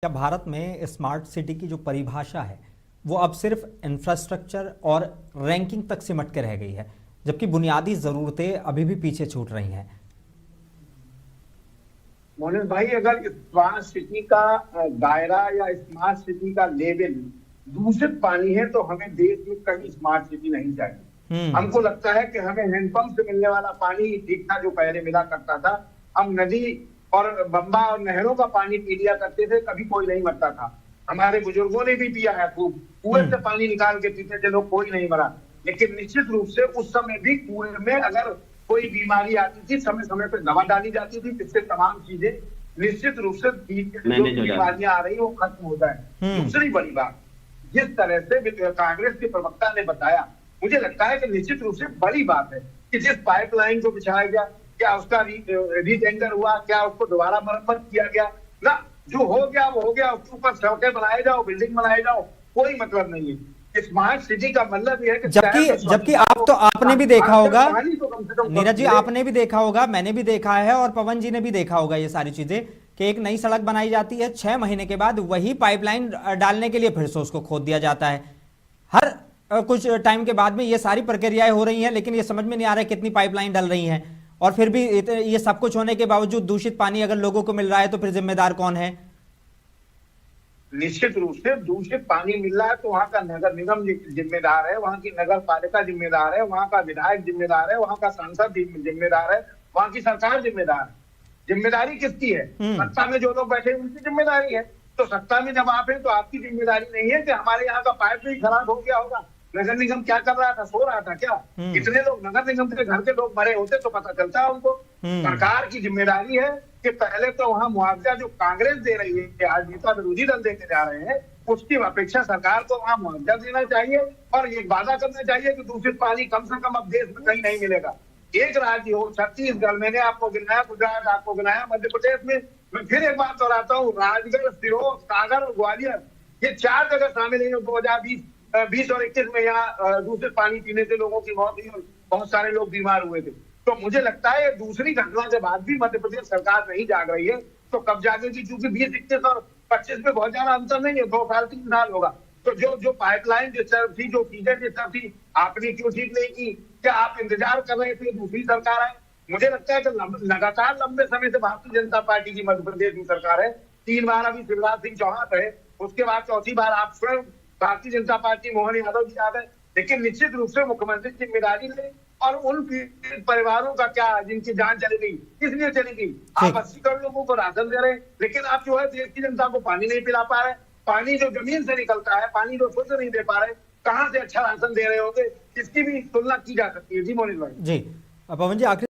क्या भारत में smart city की जो परिभाषा है वो अब सिर्फ इंफ्रास्ट्रक्चर और रैंकिंग तक सिमट के रह गई है, जबकि बुनियादी जरूरतें अभी भी पीछे छूट रही हैं? मोहन भाई, अगर स्मार्ट सिटी का दायरा या स्मार्ट सिटी का लेवल दूषित पानी है तो हमें देश में कहीं स्मार्ट सिटी नहीं चाहिए। हमको लगता है कि हमें हैंडपंप से मिलने वाला पानी ठीक था जो पहले मिला करता था। हम नदी और बम्बा और नहरों का पानी पी लिया करते थे, कभी कोई नहीं मरता था। हमारे बुजुर्गों ने भी पिया है, खूब कुएं से पानी निकाल के पीते थे लोग, कोई नहीं मरा। लेकिन निश्चित रूप से उस समय भी कुएं में अगर कोई बीमारी आती थी, समय समय पर दवा डाली जाती थी, जिससे तमाम चीजें निश्चित रूप से जो बीमारियां आ रही वो खत्म हो जाए। दूसरी बड़ी बात, जिस तरह से कांग्रेस के प्रवक्ता ने बताया, मुझे लगता है कि निश्चित रूप से बड़ी बात है कि जिस पाइपलाइन को बिछाया गया, क्या उसका रीटेंडर हुआ, क्या उसको दोबारा मरम्मत किया गया ना? जो हो गया वो हो गया, उसके ऊपर सड़कें बनाए जाओ, बिल्डिंग बनाए जाओ, कोई मतलब नहीं है। स्मार्ट सिटी का मतलब यह है कि जबकि आपने भी देखा होगा नीरज जी, आपने भी देखा होगा, मैंने भी देखा है और पवन जी ने भी देखा होगा ये सारी चीजें कि एक नई सड़क बनाई जाती है, 6 महीने के बाद वही पाइपलाइन डालने के लिए फिर से उसको खोद दिया जाता है। हर कुछ टाइम के बाद में ये सारी प्रक्रियाएं हो रही हैं, लेकिन ये समझ में नहीं आ रहा है कितनी पाइपलाइन डल रही हैं। और फिर भी ये सब कुछ होने के बावजूद दूषित पानी अगर लोगों को मिल रहा है तो फिर जिम्मेदार कौन है? निश्चित रूप से दूषित पानी मिल रहा है तो वहां का नगर निगम जिम्मेदार है, वहां की नगर पालिका जिम्मेदार है, वहां का विधायक जिम्मेदार है, वहां का सांसद जिम्मेदार है, वहां की सरकार जिम्मेदार है। जिम्मेदारी किसकी है? सत्ता में जो लोग बैठे उनकी जिम्मेदारी है। तो सत्ता में जब आप हैं तो आपकी जिम्मेदारी नहीं है कि हमारे यहाँ का पाइप भी खराब हो गया होगा, नगर निगम क्या कर रहा था, सो रहा था क्या? इतने लोग नगर निगम के घर के लोग मरे होते तो पता चलता है उनको। सरकार की जिम्मेदारी है कि पहले तो वहां मुआवजा जो कांग्रेस दे रही है, आज नेता विरोधी दल देके जा रहे हैं, उसकी अपेक्षा सरकार को वहां मुआवजा देना चाहिए और ये वादा करना चाहिए कि दूषित पानी कम से कम अब देश में कहीं नहीं मिलेगा। एक राज्य हो, छत्तीसगढ़, मैंने आपको गिनाया, गुजरात आपको गिनाया, मध्य प्रदेश में, मैं फिर एक बात दोहराता हूँ, राजगढ़, सिरोही, सागर और ग्वालियर, ये 4 जगह शामिल है। 2020 और 21 में यहाँ दूषित पानी पीने से लोगों की मौत हुई और बहुत सारे लोग बीमार हुए थे। तो मुझे लगता है दूसरी घटना के बाद भी मध्य प्रदेश सरकार नहीं जाग रही है, तो कब जागेगी? क्योंकि 20, 21 और 25 में बहुत ज्यादा अंतर नहीं है, 2 साल 3 साल होगा। तो जो पाइपलाइन जिस तरफ थी, जो चीजें जिस तरफ थी, आपने क्यों ठीक नहीं की? क्या आप इंतजार कर रहे थे दूसरी सरकार आए? मुझे लगता है कि लगातार लंबे समय से भारतीय जनता पार्टी की मध्य प्रदेश में सरकार है। 3 बार अभी शिवराज सिंह चौहान रहे, उसके बाद चौथी बार आप स्वयं भारतीय जनता पार्टी मोहन यादव जी आ गए। लेकिन निश्चित रूप से मुख्यमंत्री जिम्मेदारी ले, और उन परिवारों का क्या जिनकी जान चली गई, किस लिए चली गई? आप 80 करोड़ लोगों को राशन दे रहे हैं, लेकिन आप जो है देश की जनता को पानी नहीं पिला पा रहे। पानी जो जमीन से निकलता है, पानी जो शुद्ध नहीं दे पा रहे, कहां से अच्छा राशन दे रहे होंगे? इसकी भी तुलना की जा सकती है। जी मोनिश भाई। जी पवन जी, आखिर